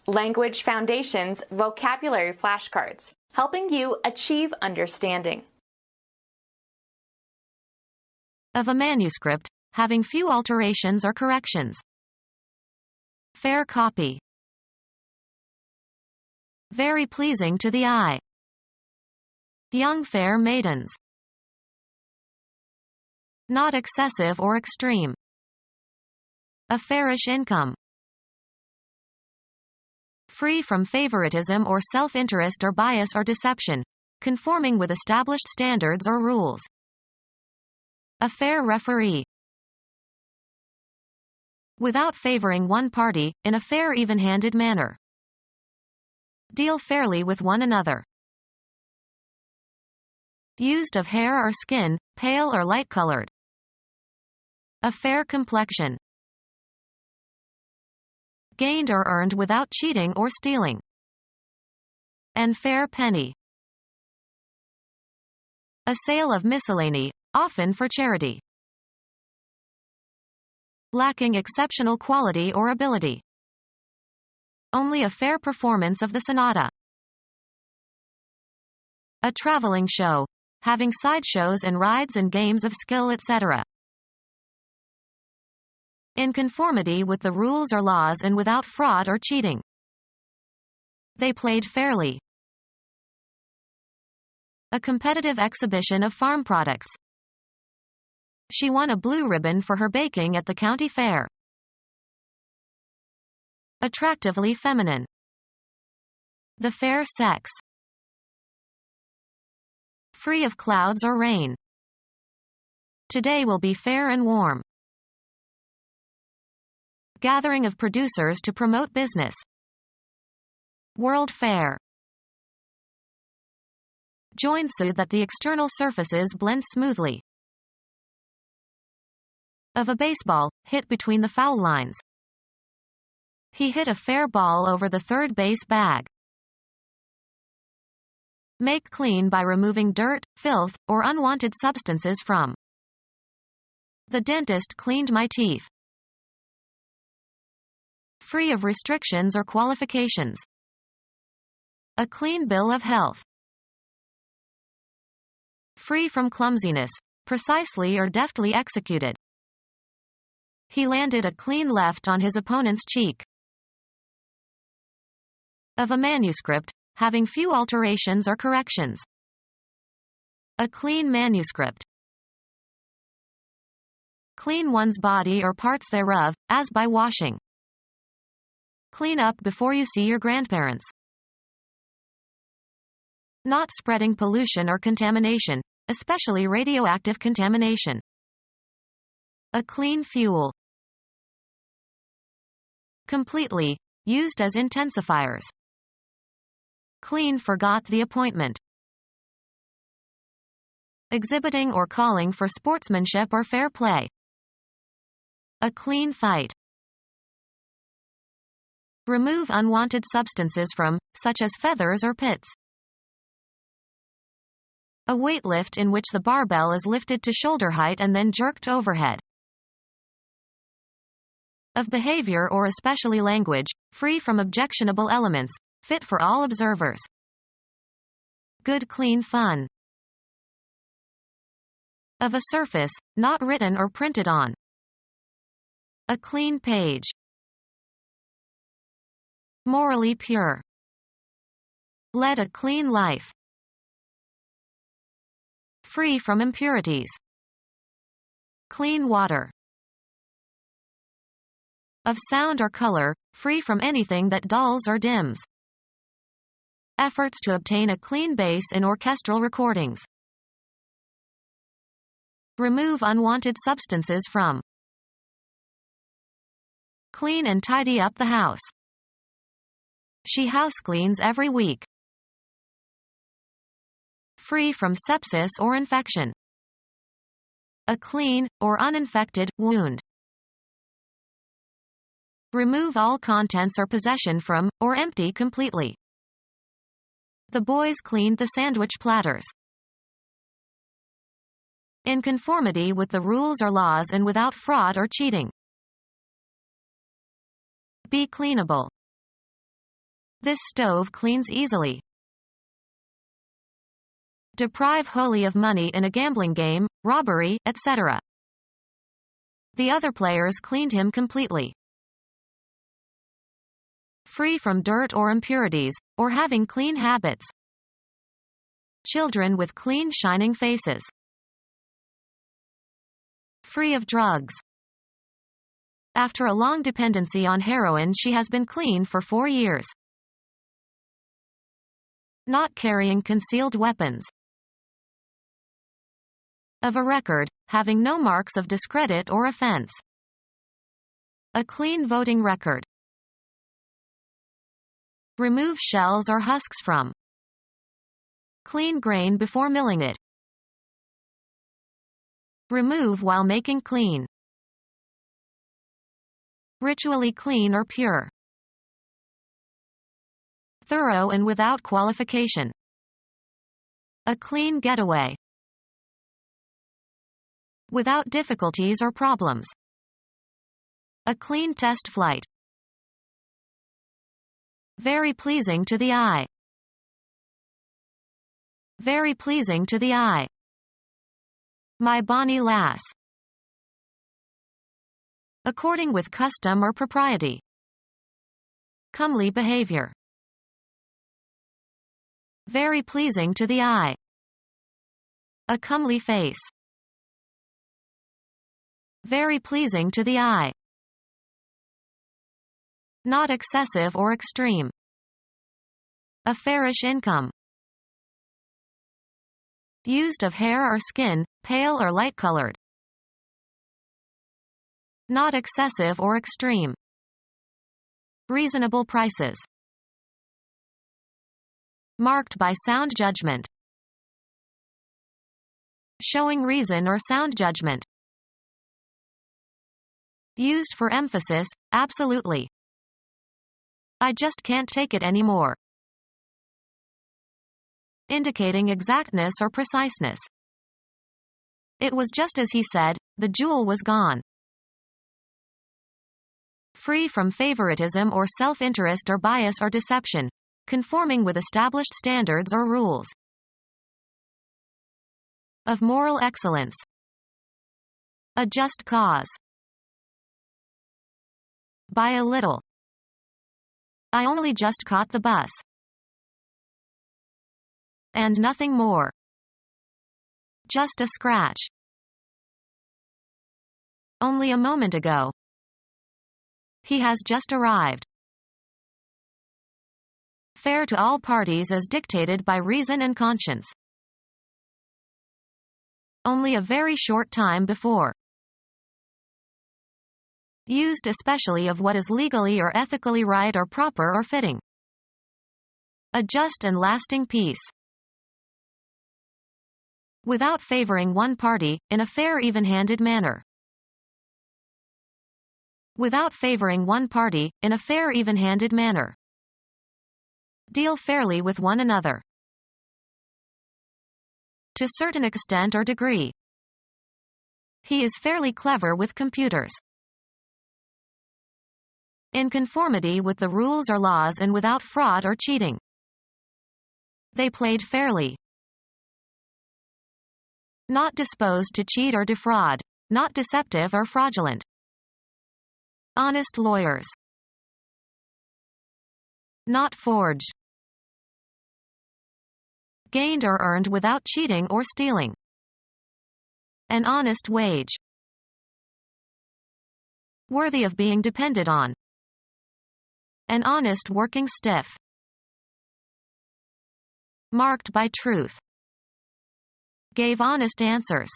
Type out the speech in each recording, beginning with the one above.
Language Foundations Vocabulary Flashcards, helping you achieve understanding. Of a manuscript, having few alterations or corrections. Fair copy. Very pleasing to the eye. Young fair maidens. Not excessive or extreme. A fairish income. Free from favoritism or self-interest or bias or deception, conforming with established standards or rules. A fair referee. Without favoring one party, in a fair even-handed manner. Deal fairly with one another. Used of hair or skin, pale or light-colored. A fair complexion. Gained or earned without cheating or stealing. An fair penny. A sale of miscellany, often for charity. Lacking exceptional quality or ability. Only a fair performance of the sonata. A traveling show, having sideshows and rides and games of skill, etc. In conformity with the rules or laws and without fraud or cheating. They played fairly. A competitive exhibition of farm products. She won a blue ribbon for her baking at the county fair. Attractively feminine. The fair sex. Free of clouds or rain. Today will be fair and warm. Gathering of producers to promote business. World fair. Joined so that the external surfaces blend smoothly. Of a baseball, hit between the foul lines. He hit a fair ball over the third base bag. Make clean by removing dirt, filth, or unwanted substances from. The dentist cleaned my teeth. Free of restrictions or qualifications. A clean bill of health. Free from clumsiness, precisely or deftly executed. He landed a clean left on his opponent's cheek. Of a manuscript, having few alterations or corrections. A clean manuscript. Clean one's body or parts thereof, as by washing. Clean up before you see your grandparents. Not spreading pollution or contamination, especially radioactive contamination. A clean fuel. Completely, used as intensifiers. Clean forgot the appointment. Exhibiting or calling for sportsmanship or fair play. A clean fight. Remove unwanted substances from, such as feathers or pits. A weight lift in which the barbell is lifted to shoulder height and then jerked overhead. Of behavior or especially language, free from objectionable elements, fit for all observers. Good clean fun. Of a surface, not written or printed on. A clean page. Morally pure. Led a clean life. Free from impurities. Clean water. Of sound or color, free from anything that dulls or dims. Efforts to obtain a clean bass in orchestral recordings. Remove unwanted substances from. Clean and tidy up the house. She house cleans every week. Free from sepsis or infection. A clean, or uninfected, wound. Remove all contents or possession from, or empty completely. The boys cleaned the sandwich platters. In conformity with the rules or laws and without fraud or cheating. Be cleanable. This stove cleans easily. Deprive wholly of money in a gambling game, robbery, etc. The other players cleaned him completely. Free from dirt or impurities, or having clean habits. Children with clean shining faces. Free of drugs. After a long dependency on heroin, she has been clean for 4 years. Not carrying concealed weapons. Of a record, having no marks of discredit or offense. A clean voting record. Remove shells or husks from. Clean grain before milling it. Remove while making clean. Ritually clean or pure. Thorough and without qualification. A clean getaway. Without difficulties or problems. A clean test flight. Very pleasing to the eye. Very pleasing to the eye. My bonny lass. According with custom or propriety. Comely behavior. Very pleasing to the eye. A comely face. Very pleasing to the eye. Not excessive or extreme. A fairish income. Used of hair or skin, pale or light-colored. Not excessive or extreme. Reasonable prices. Marked by sound judgment. Showing reason or sound judgment. Used for emphasis, absolutely. I just can't take it anymore. Indicating exactness or preciseness. It was just as he said, the jewel was gone. Free from favoritism or self-interest or bias or deception. Conforming with established standards or rules. Of moral excellence. A just cause. By a little. I only just caught the bus. And nothing more. Just a scratch. Only a moment ago. He has just arrived. Fair to all parties as dictated by reason and conscience. Only a very short time before. Used especially of what is legally or ethically right or proper or fitting. A just and lasting peace. Without favoring one party, in a fair even-handed manner. Without favoring one party, in a fair even-handed manner. Deal fairly with one another. To certain extent or degree. He is fairly clever with computers. In conformity with the rules or laws and without fraud or cheating. They played fairly. Not disposed to cheat or defraud. Not deceptive or fraudulent. Honest lawyers. Not forged. Gained or earned without cheating or stealing. An honest wage. Worthy of being depended on. An honest working stiff. Marked by truth. Gave honest answers.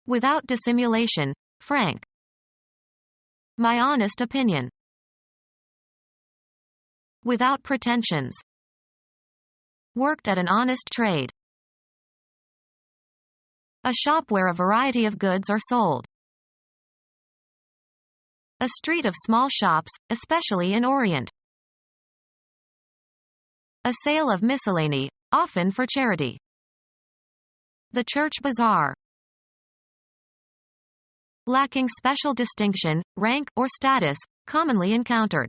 Without dissimulation, frank. My honest opinion. Without pretensions. Worked at an honest trade. A shop where a variety of goods are sold. A street of small shops, especially in Orient. A sale of miscellany, often for charity. The church bazaar. Lacking special distinction, rank, or status, commonly encountered.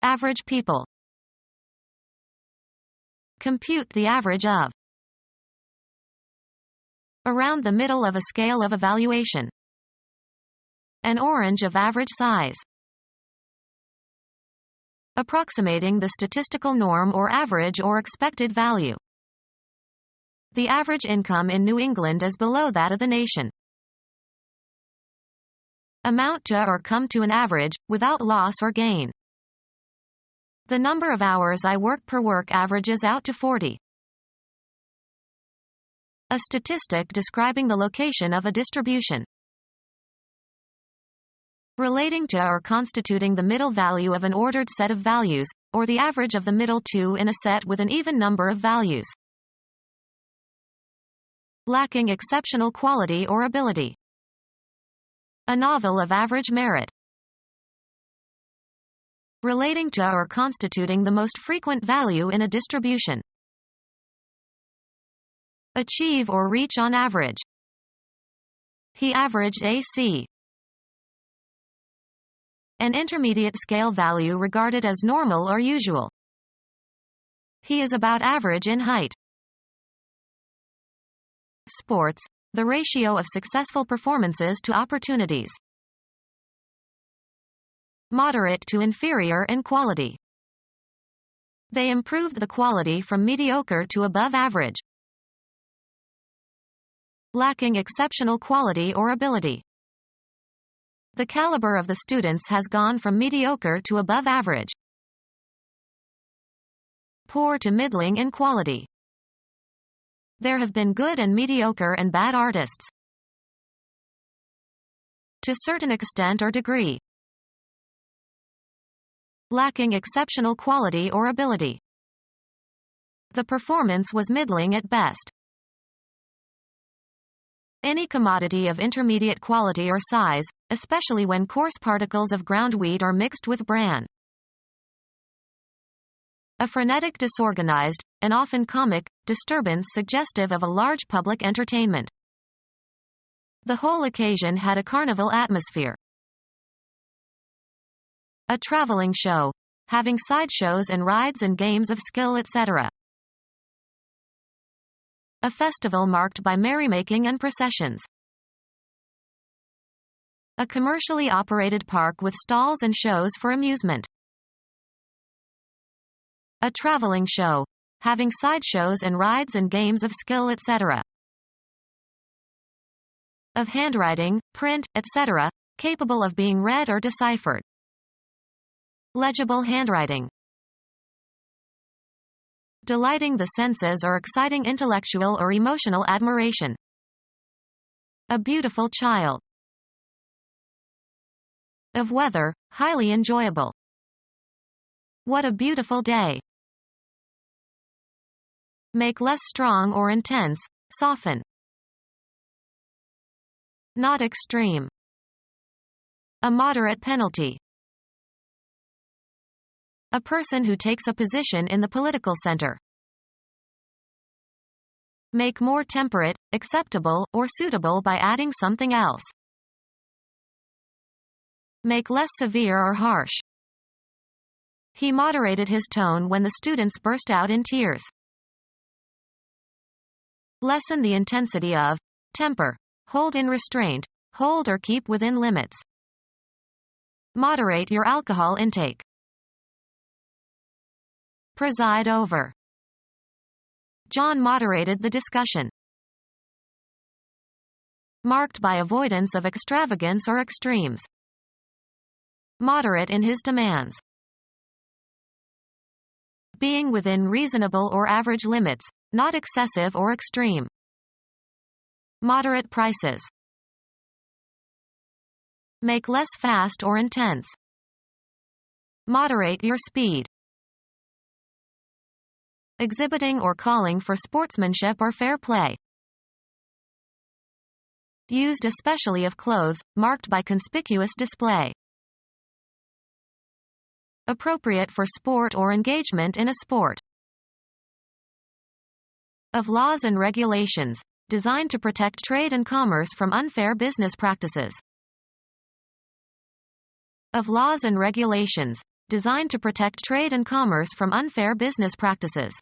Average people. Compute the average of. Around the middle of a scale of evaluation. An orange of average size. Approximating the statistical norm or average or expected value. The average income in New England is below that of the nation. Amount to or come to an average, without loss or gain. The number of hours I work per work averages out to 40. A statistic describing the location of a distribution. Relating to or constituting the middle value of an ordered set of values, or the average of the middle two in a set with an even number of values. Lacking exceptional quality or ability. A novel of average merit. Relating to or constituting the most frequent value in a distribution. Achieve or reach on average. He averaged AC. An intermediate scale value regarded as normal or usual. He is about average in height. Sports, the ratio of successful performances to opportunities. Moderate to inferior in quality. They improved the quality from mediocre to above average. Lacking exceptional quality or ability. The caliber of the students has gone from mediocre to above average. Poor to middling in quality. There have been good and mediocre and bad artists. To certain extent or degree. Lacking exceptional quality or ability. The performance was middling at best. Any commodity of intermediate quality or size, especially when coarse particles of ground wheat are mixed with bran. A frenetic, disorganized, and often comic, disturbance suggestive of a large public entertainment. The whole occasion had a carnival atmosphere. A traveling show, having sideshows and rides and games of skill, etc. A festival marked by merrymaking and processions. A commercially operated park with stalls and shows for amusement. A traveling show, having sideshows and rides and games of skill, etc. Of handwriting, print, etc., capable of being read or deciphered. Legible handwriting. Delighting the senses or exciting intellectual or emotional admiration. A beautiful child. Of weather, highly enjoyable. What a beautiful day. Make less strong or intense, soften. Not extreme. A moderate penalty. A person who takes a position in the political center. Make more temperate, acceptable, or suitable by adding something else. Make less severe or harsh. He moderated his tone when the students burst out in tears. Lessen the intensity of temper. Hold in restraint. Hold or keep within limits. Moderate your alcohol intake. Preside over. John moderated the discussion. Marked by avoidance of extravagance or extremes. Moderate in his demands. Being within reasonable or average limits, not excessive or extreme. Moderate prices. Make less fast or intense. Moderate your speed. Exhibiting or calling for sportsmanship or fair play. Used especially of clothes, marked by conspicuous display. Appropriate for sport or engagement in a sport. Of laws and regulations, designed to protect trade and commerce from unfair business practices. Of laws and regulations, designed to protect trade and commerce from unfair business practices.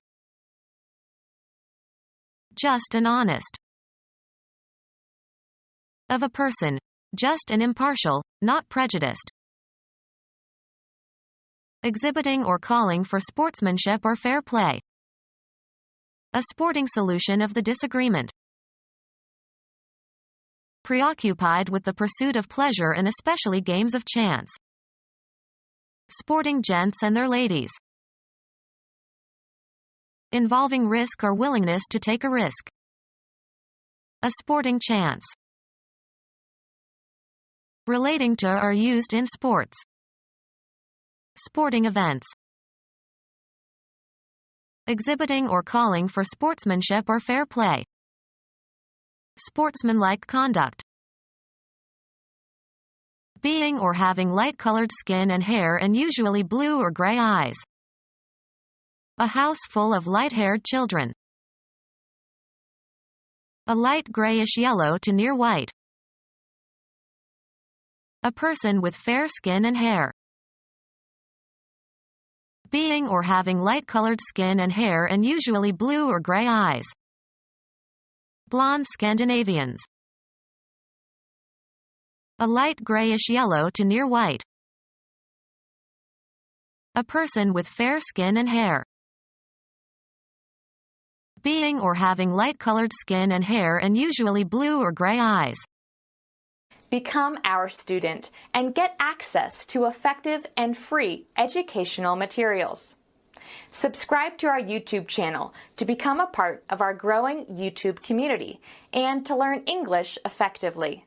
Just and honest. Of a person, just and impartial, not prejudiced. Exhibiting or calling for sportsmanship or fair play. A sporting solution of the disagreement. Preoccupied with the pursuit of pleasure and especially games of chance. Sporting gents and their ladies. Involving risk or willingness to take a risk. A sporting chance. Relating to or used in sports. Sporting events. Exhibiting or calling for sportsmanship or fair play. Sportsmanlike conduct. Being or having light-colored skin and hair and usually blue or gray eyes. A house full of light-haired children. A light grayish yellow to near white. A person with fair skin and hair. Being or having light-colored skin and hair and usually blue or gray eyes. Blonde Scandinavians. A light grayish yellow to near white. A person with fair skin and hair. Being or having light-colored skin and hair and usually blue or gray eyes. Become our student and get access to effective and free educational materials. Subscribe to our YouTube channel to become a part of our growing YouTube community and to learn English effectively.